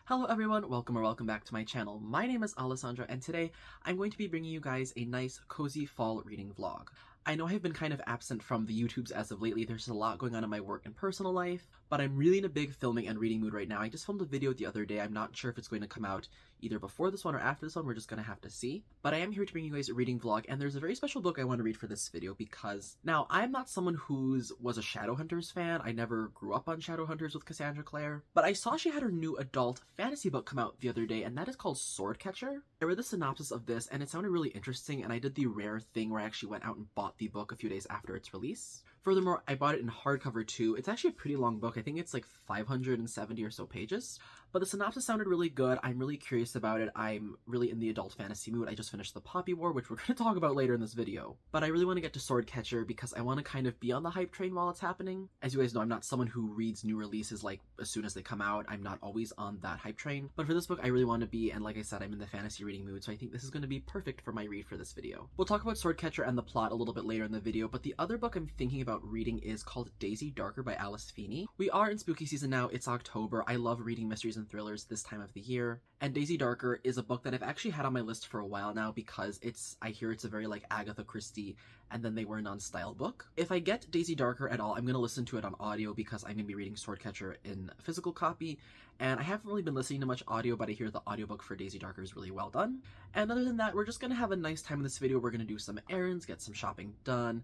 Hello everyone, welcome or welcome back to my channel. My name is Alessandro and today I'm going to be bringing you guys a nice cozy fall reading vlog. I know I've been kind of absent from the YouTubes as of lately. There's a lot going on in my work and personal life, but I'm really in a big filming and reading mood right now. I just filmed a video the other day. I'm not sure if it's going to come out either before this one or after this one. We're just gonna have to see. But I am here to bring you guys a reading vlog, and there's a very special book I want to read for this video because now I'm not someone was a Shadowhunters fan. I never grew up on Shadowhunters with Cassandra Clare, but I saw she had her new adult fantasy book come out the other day, and that is called Swordcatcher. I read the synopsis of this and it sounded really interesting, and I did the rare thing where I actually went out and bought the book a few days after its release. Furthermore, I bought it in hardcover too. It's actually a pretty long book. I think it's like 570 or so pages, but the synopsis sounded really good. I'm really curious about it. I'm really in the adult fantasy mood. I just finished The Poppy War, which we're going to talk about later in this video, but I really want to get to Swordcatcher because I want to kind of be on the hype train while it's happening. As you guys know, I'm not someone who reads new releases like as soon as they come out. I'm not always on that hype train, but for this book I really want to be, and like I said, I'm in the fantasy reading mood, so I think this is going to be perfect for my read for this video. We'll talk about Swordcatcher and the plot a little bit later in the video, but the other book I'm thinking about reading is called Daisy Darker by Alice Feeney. We are in spooky season now. It's October. I love reading mysteries and thrillers this time of the year, and Daisy Darker is a book that I've actually had on my list for a while now because I hear it's a very like Agatha Christie and then they were none style book. If I get Daisy Darker at all, I'm going to listen to it on audio because I'm going to be reading Swordcatcher in a physical copy, and I haven't really been listening to much audio, but I hear the audiobook for Daisy Darker is really well done. And other than that, we're just going to have a nice time in this video. We're going to do some errands, get some shopping done,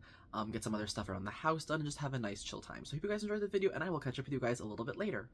get some other stuff around the house done, and just have a nice chill time. So I hope you guys enjoyed the video, and I will catch up with you guys a little bit later.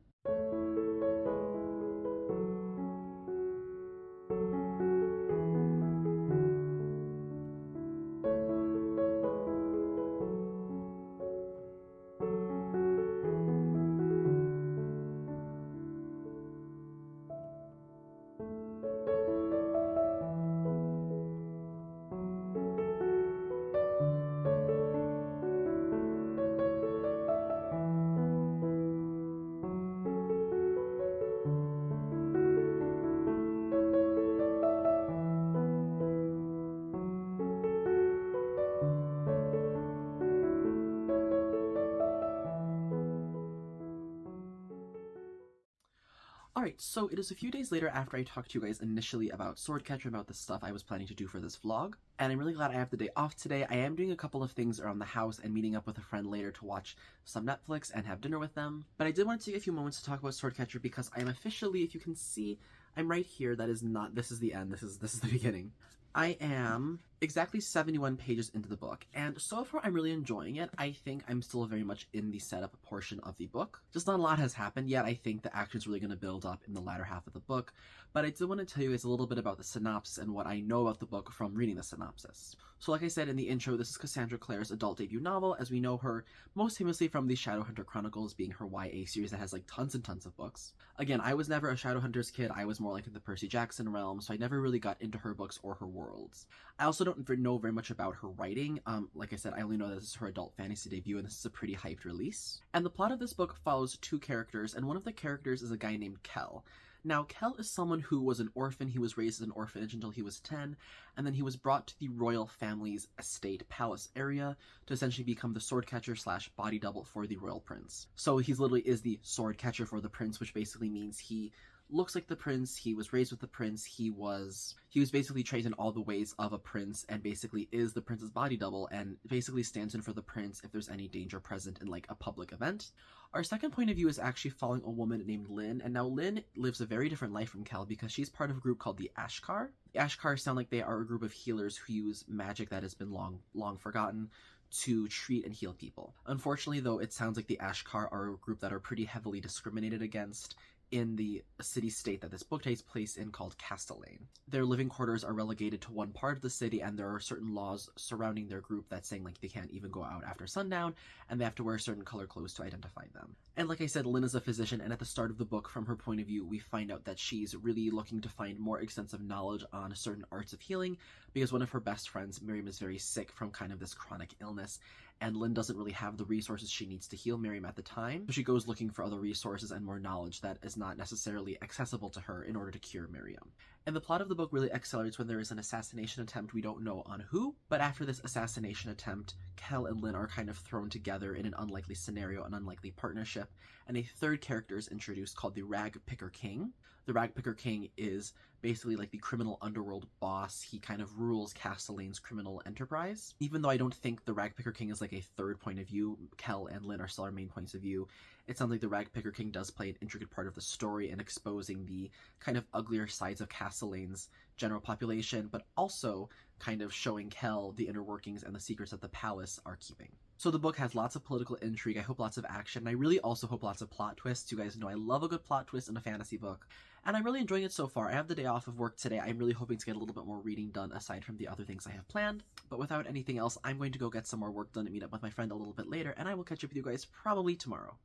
Alright, so it is a few days later after I talked to you guys initially about Swordcatcher, about the stuff I was planning to do for this vlog, and I'm really glad I have the day off today. I am doing a couple of things around the house and meeting up with a friend later to watch some Netflix and have dinner with them, but I did want to take a few moments to talk about Swordcatcher because I am officially, if you can see, I'm right here. That is not, this is the end, this is the beginning. I am exactly 71 pages into the book, and so far I'm really enjoying it. I think I'm still very much in the setup portion of the book. Just not a lot has happened yet. I think the action's really going to build up in the latter half of the book, but I did want to tell you guys a little bit about the synopsis and what I know about the book from reading the synopsis. So like I said in the intro, this is Cassandra Clare's adult debut novel, as we know her most famously from the Shadowhunter Chronicles, being her YA series that has like tons and tons of books. Again, I was never a Shadowhunters kid. I was more like in the Percy Jackson realm, so I never really got into her books or her worlds. I also don't know very much about her writing. Like I said, I only know that this is her adult fantasy debut, and this is a pretty hyped release. And the plot of this book follows two characters, and one of the characters is a guy named Kel. Now, Kel is someone who was an orphan. He was raised as an orphanage until he was 10, and then he was brought to the royal family's estate palace area to essentially become the swordcatcher / body double for the royal prince. So he's literally is the sword catcher for the prince, which basically means he looks like the prince, he was raised with the prince, he was basically trained in all the ways of a prince, and basically is the prince's body double, and basically stands in for the prince if there's any danger present in like a public event. Our second point of view is actually following a woman named Lynn, and now Lynn lives a very different life from Kel because she's part of a group called the Ashkar. The Ashkar sound like they are a group of healers who use magic that has been long forgotten to treat and heal people. Unfortunately though, it sounds like the Ashkar are a group that are pretty heavily discriminated against in the city-state that this book takes place in called Castellane. Their living quarters are relegated to one part of the city, and there are certain laws surrounding their group that saying like they can't even go out after sundown, and they have to wear certain color clothes to identify them. And like I said, Lynn is a physician, and at the start of the book, from her point of view, we find out that she's really looking to find more extensive knowledge on certain arts of healing because one of her best friends, Miriam, is very sick from kind of this chronic illness, and Lynn doesn't really have the resources she needs to heal Miriam at the time, so she goes looking for other resources and more knowledge that is not necessarily accessible to her in order to cure Miriam. And the plot of the book really accelerates when there is an assassination attempt. We don't know on who, but after this assassination attempt, Kel and Lynn are kind of thrown together in an unlikely scenario, an unlikely partnership, and a third character is introduced called the Rag Picker King. The Ragpicker King is basically like the criminal underworld boss. He kind of rules Castellane's criminal enterprise. Even though I don't think the Ragpicker King is like a third point of view, Kel and Lynn are still our main points of view. It sounds like the Ragpicker King does play an intricate part of the story in exposing the kind of uglier sides of Castellane's general population, but also kind of showing Kel the inner workings and the secrets that the palace are keeping. So the book has lots of political intrigue. I hope lots of action. And I really also hope lots of plot twists. You guys know I love a good plot twist in a fantasy book. And I'm really enjoying it so far. I have the day off of work today. I'm really hoping to get a little bit more reading done aside from the other things I have planned. But without anything else, I'm going to go get some more work done and meet up with my friend a little bit later. And I will catch up with you guys probably tomorrow.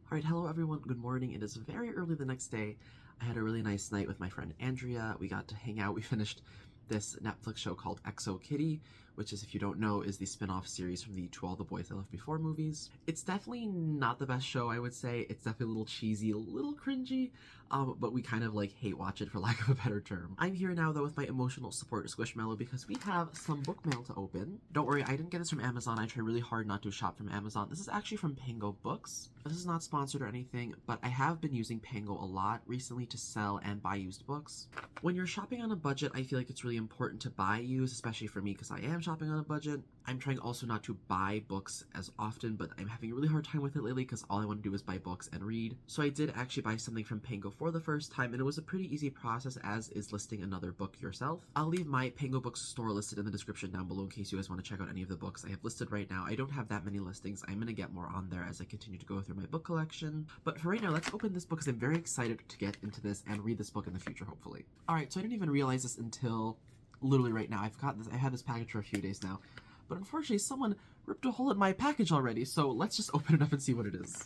Alright, hello everyone, good morning. It is very early the next day. I had a really nice night with my friend Andrea. We got to hang out. We finished this Netflix show called Exo Kitty, which is, if you don't know, is the spin-off series from the To All the Boys I Loved Before movies. It's definitely not the best show, I would say. It's definitely a little cheesy, a little cringy, but we kind of like hate watch it for lack of a better term. I'm here now though with my emotional support Squishmallow because we have some book mail to open. Don't worry, I didn't get this from Amazon. I try really hard not to shop from Amazon. This is actually from PangoBooks. This is not sponsored or anything, but I have been using Pango a lot recently to sell and buy used books. When you're shopping on a budget, I feel like it's really important to buy used, especially for me because I am shopping on a budget. I'm trying also not to buy books as often, but I'm having a really hard time with it lately because all I want to do is buy books and read. So I did actually buy something from Pango for the first time, and it was a pretty easy process, as is listing another book yourself. I'll leave my PangoBooks store listed in the description down below in case you guys want to check out any of the books I have listed right now. I don't have that many listings. I'm going to get more on there as I continue to go through my book collection. But for right now, let's open this book because I'm very excited to get into this and read this book in the future, hopefully. Alright, so I didn't even realize this until literally right now. I had this package for a few days now. But unfortunately, someone ripped a hole in my package already, so let's just open it up and see what it is.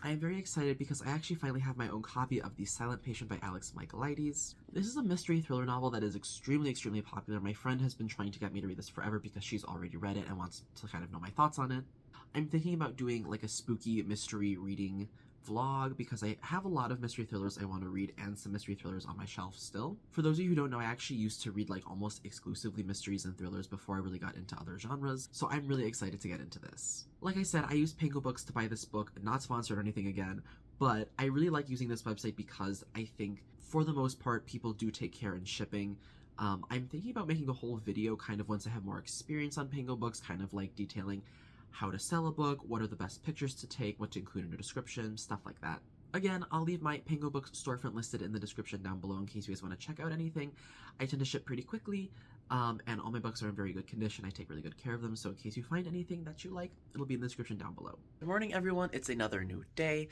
I am very excited because I actually finally have my own copy of The Silent Patient by Alex Michaelides. This is a mystery thriller novel that is extremely popular. My friend has been trying to get me to read this forever because she's already read it and wants to kind of know my thoughts on it. I'm thinking about doing like a spooky mystery reading vlog because I have a lot of mystery thrillers I want to read and some mystery thrillers on my shelf still. For those of you who don't know, I actually used to read like almost exclusively mysteries and thrillers before I really got into other genres, so I'm really excited to get into this. Like I said, I used PangoBooks to buy this book, not sponsored or anything again, but I really like using this website because I think for the most part people do take care in shipping. I'm thinking about making a whole video kind of once I have more experience on PangoBooks, kind of like detailing how to sell a book, what are the best pictures to take, what to include in a description, stuff like that. Again, I'll leave my PangoBooks storefront listed in the description down below in case you guys want to check out anything. I tend to ship pretty quickly, and all my books are in very good condition. I take really good care of them, so in case you find anything that you like, it'll be in the description down below. Good morning, everyone. It's another new day.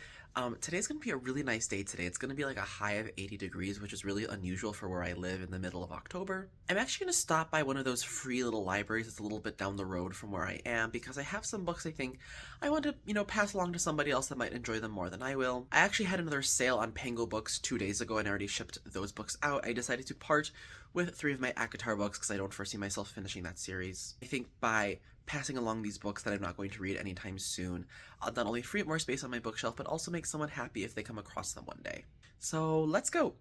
Today's going to be a really nice day today. It's going to be like a high of 80 degrees, which is really unusual for where I live in the middle of October. I'm actually going to stop by one of those free little libraries that's a little bit down the road from where I am because I have some books I think I want to, pass along to somebody else that might enjoy them more than I will. I actually had another sale on PangoBooks 2 days ago and I already shipped those books out. I decided to part with 3 of my Aakash books because I don't foresee myself finishing that series. I think by passing along these books that I'm not going to read anytime soon, I'll not only free up more space on my bookshelf, but also make someone happy if they come across them one day. So let's go!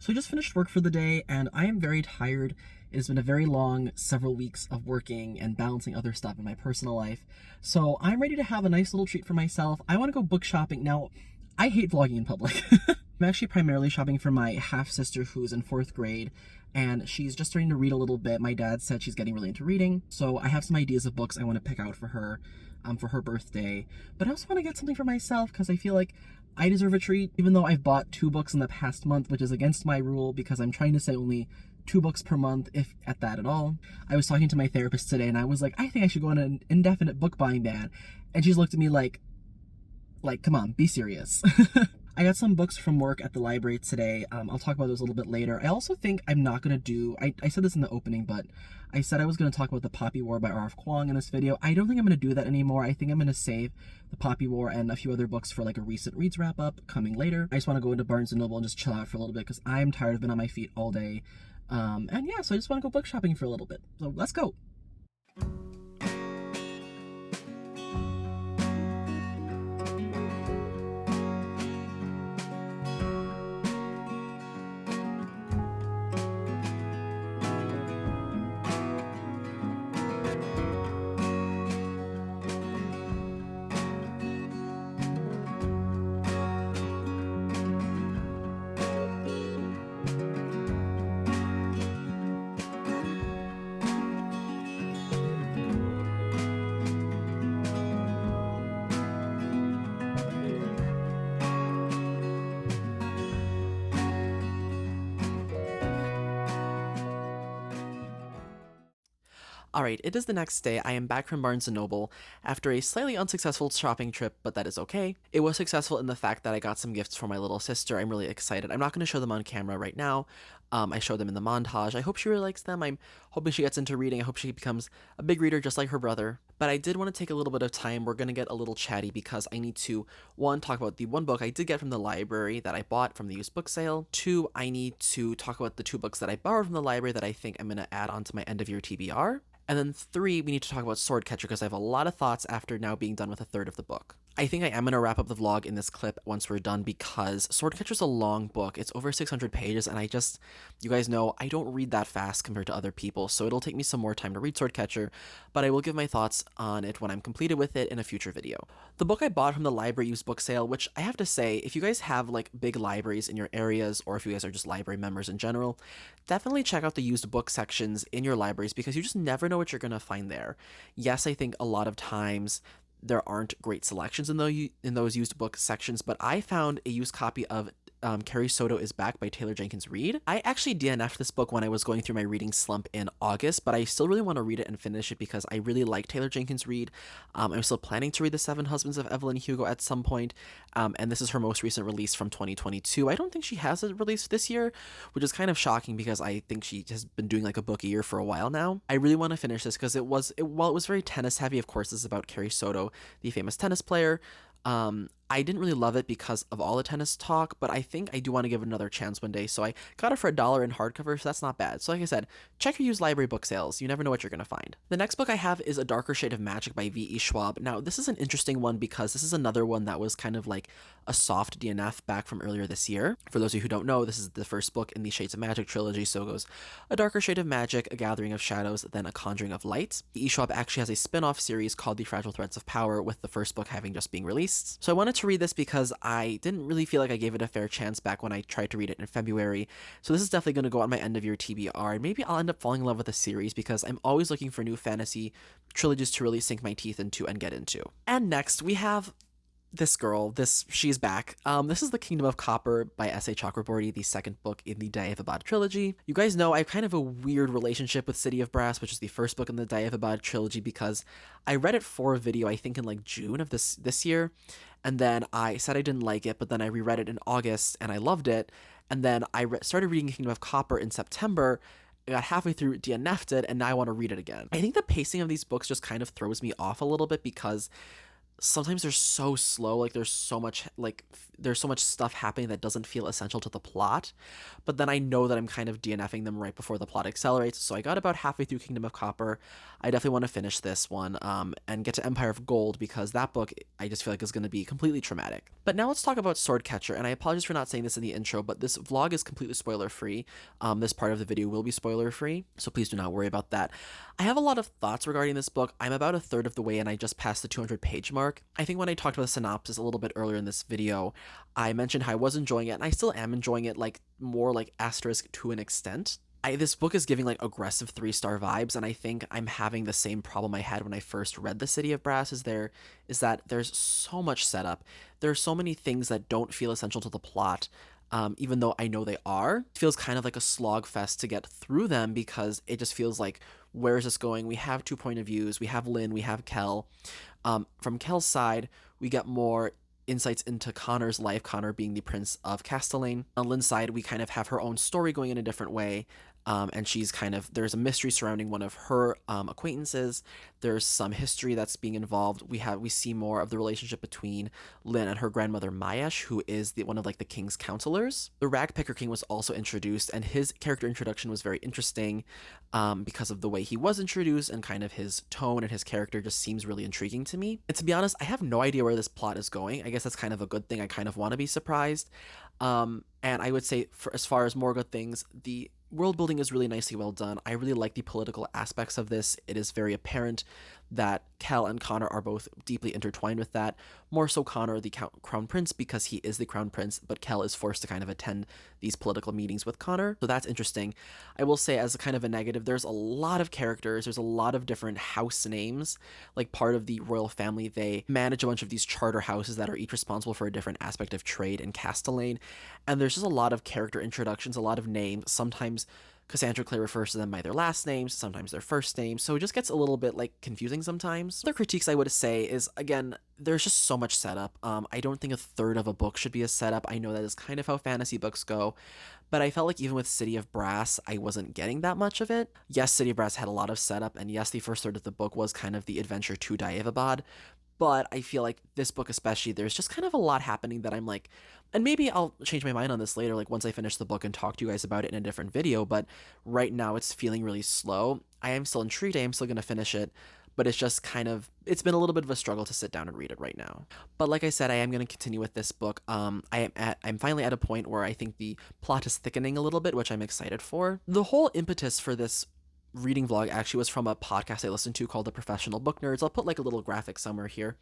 So I just finished work for the day and I am very tired. It has been a very long several weeks of working and balancing other stuff in my personal life. So I'm ready to have a nice little treat for myself. I want to go book shopping. Now, I hate vlogging in public. I'm actually primarily shopping for my half-sister who's in 4th grade, and she's just starting to read a little bit. My dad said she's getting really into reading, so I have some ideas of books I want to pick out for her birthday. But I also want to get something for myself because I feel like I deserve a treat, even though I've bought 2 books in the past month, which is against my rule because I'm trying to say only 2 books per month, if at that at all. I was talking to my therapist today and I was like, I think I should go on an indefinite book buying ban. And she's looked at me like, come on, be serious. I got some books from work at the library today. I'll talk about those a little bit later. I also think I'm not going to do, I said this in the opening, but I said I was going to talk about The Poppy War by R.F. Kuang in this video. I don't think I'm going to do that anymore. I think I'm going to save The Poppy War and a few other books for like a recent reads wrap up coming later. I just want to go into Barnes & Noble and just chill out for a little bit because I'm tired of being on my feet all day. And yeah, so I just want to go book shopping for a little bit. So let's go. Alright, it is the next day. I am back from Barnes & Noble after a slightly unsuccessful shopping trip, but that is okay. It was successful in the fact that I got some gifts for my little sister. I'm really excited. I'm not going to show them on camera right now. I showed them in the montage. I hope she really likes them. I'm hoping she gets into reading. I hope she becomes a big reader just like her brother. But I did want to take a little bit of time. We're going to get a little chatty because I need to, 1, talk about the 1 book I did get from the library that I bought from the used book sale. 2, I need to talk about the 2 books that I borrowed from the library that I think I'm going to add onto my end of year TBR. And then 3, we need to talk about Swordcatcher because I have a lot of thoughts after now being done with a third of the book. I think I am going to wrap up the vlog in this clip once we're done because Swordcatcher is a long book. It's over 600 pages and you guys know, I don't read that fast compared to other people, so it'll take me some more time to read Swordcatcher, but I will give my thoughts on it when I'm completed with it in a future video. The book I bought from the library used book sale, which I have to say, if you guys have like big libraries in your areas or if you guys are just library members in general, definitely check out the used book sections in your libraries because you just never know what you're going to find there. Yes, I think a lot of times there aren't great selections in those used book sections, but I found a used copy of Carrie Soto is Back by Taylor Jenkins Reid. I actually DNF'd this book when I was going through my reading slump in August, but I still really want to read it and finish it because I really like Taylor Jenkins Reid. I'm still planning to read The 7 Husbands of Evelyn Hugo at some point, and this is her most recent release from 2022. I don't think she has a release this year, which is kind of shocking because I think she has been doing like a book a year for a while now. I really want to finish this because while it was very tennis heavy, of course, this is about Carrie Soto, the famous tennis player. I didn't really love it because of all the tennis talk, but I think I do want to give it another chance one day, so I got it for $1 in hardcover, so that's not bad. So like I said, check your used library book sales. You never know what you're going to find. The next book I have is A Darker Shade of Magic by V.E. Schwab. Now, this is an interesting one because this is another one that was kind of like a soft DNF back from earlier this year. For those of you who don't know, this is the first book in the Shades of Magic trilogy, so it goes A Darker Shade of Magic, A Gathering of Shadows, then A Conjuring of Light. V.E. Schwab actually has a spin-off series called The Fragile Threads of Power, with the first book having just being released. So I wanted to read this because I didn't really feel like I gave it a fair chance back when I tried to read it in February, so this is definitely going to go on my end of year TBR, and maybe I'll end up falling in love with the series because I'm always looking for new fantasy trilogies to really sink my teeth into and get into. And next, we have this girl, she's back. This is The Kingdom of Copper by S.A. Chakraborty, the second book in the Dayevabad trilogy. You guys know I have kind of a weird relationship with City of Brass, which is the first book in the Dayevabad trilogy, because I read it for a video, I think in like June of this year, and then I said I didn't like it, but then I reread it in August and I loved it, and then I started reading Kingdom of Copper in September. I got halfway through, DNF'd it, and now I want to read it again. I think the pacing of these books just kind of throws me off a little bit because sometimes they're so slow, like there's so much stuff happening that doesn't feel essential to the plot. But then I know that I'm kind of DNFing them right before the plot accelerates. So I got about halfway through Kingdom of Copper. I definitely want to finish this one and get to Empire of Gold, because that book I just feel like is going to be completely traumatic. But now let's talk about Swordcatcher, and I apologize for not saying this in the intro, but this vlog is completely spoiler free. This part of the video will be spoiler free, so please do not worry about that. I have a lot of thoughts regarding this book. I'm about a third of the way and I just passed the 200-page mark. I think when I talked about the synopsis a little bit earlier in this video, I mentioned how I was enjoying it, and I still am enjoying it, like more like asterisk to an extent. This book is giving like aggressive 3-star vibes, and I think I'm having the same problem I had when I first read The City of Brass is that there's so much setup. There are so many things that don't feel essential to the plot. Even though I know they are. It feels kind of like a slog fest to get through them, because it just feels like, where is this going? We have 2 point of views. We have Lynn, we have Kel. From Kel's side, we get more insights into Connor's life, Connor being the Prince of Castellane. On Lynn's side, we kind of have her own story going in a different way. And she's there's a mystery surrounding one of her acquaintances. There's some history that's being involved. We see more of the relationship between Lynn and her grandmother Mayesh, who is one of like the king's counselors. The Ragpicker King was also introduced, and his character introduction was very interesting because of the way he was introduced, and kind of his tone and his character just seems really intriguing to me. And to be honest, I have no idea where this plot is going. I guess that's kind of a good thing. I kind of want to be surprised. And I would say, as far as more good things, the world building is really nicely well done. I really like the political aspects of this. It is very apparent that Kel and Connor are both deeply intertwined with that. More so Connor, the crown prince, because he is the crown prince, but Kel is forced to kind of attend these political meetings with Connor. So that's interesting. I will say, as a kind of a negative, there's a lot of characters. There's a lot of different house names. Like, part of the royal family, they manage a bunch of these charter houses that are each responsible for a different aspect of trade in Castellane. And there's just a lot of character introductions, a lot of names. Sometimes Cassandra Clare refers to them by their last names, sometimes their first names, so it just gets a little bit like confusing sometimes. Other critiques I would say is, again, there's just so much setup. I don't think a third of a book should be a setup. I know that is kind of how fantasy books go, but I felt like even with City of Brass, I wasn't getting that much of it. Yes, City of Brass had a lot of setup, and yes, the first third of the book was kind of the adventure to Daevabad, but I feel like this book especially, there's just kind of a lot happening that I'm like, and maybe I'll change my mind on this later, like once I finish the book and talk to you guys about it in a different video, but right now it's feeling really slow. I am still intrigued, I am still going to finish it, but it's just it's been a little bit of a struggle to sit down and read it right now. But like I said, I am going to continue with this book. I'm finally at a point where I think the plot is thickening a little bit, which I'm excited for. The whole impetus for this reading vlog actually was from a podcast I listened to called The Professional Book Nerds. I'll put like a little graphic somewhere here.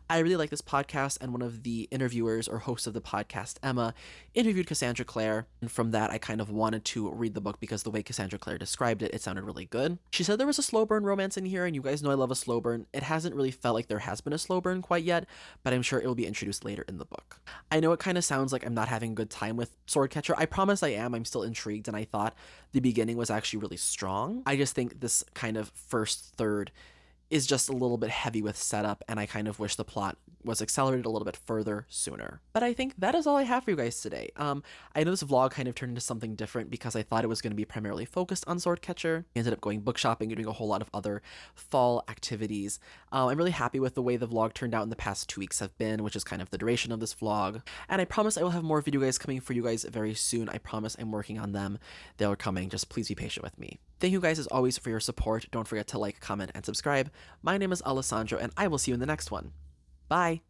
I really like this podcast, and one of the interviewers or hosts of the podcast, Emma, interviewed Cassandra Clare, and from that I kind of wanted to read the book because the way Cassandra Clare described it, it sounded really good. She said there was a slow burn romance in here, and you guys know I love a slow burn. It hasn't really felt like there has been a slow burn quite yet, but I'm sure it will be introduced later in the book. I know it kind of sounds like I'm not having a good time with Swordcatcher. I promise I am. I'm still intrigued, and I thought the beginning was actually really strong. I just think this kind of first third is just a little bit heavy with setup, and I kind of wish the plot was accelerated a little bit further sooner. But I think that is all I have for you guys today. I know this vlog kind of turned into something different because I thought it was going to be primarily focused on Swordcatcher. I ended up going book shopping and doing a whole lot of other fall activities. I'm really happy with the way the vlog turned out in the past 2 weeks have been, which is kind of the duration of this vlog. And I promise I will have more video guys coming for you guys very soon. I promise I'm working on them. They're coming. Just please be patient with me. Thank you guys as always for your support. Don't forget to like, comment, and subscribe. My name is Alessandro, and I will see you in the next one. Bye!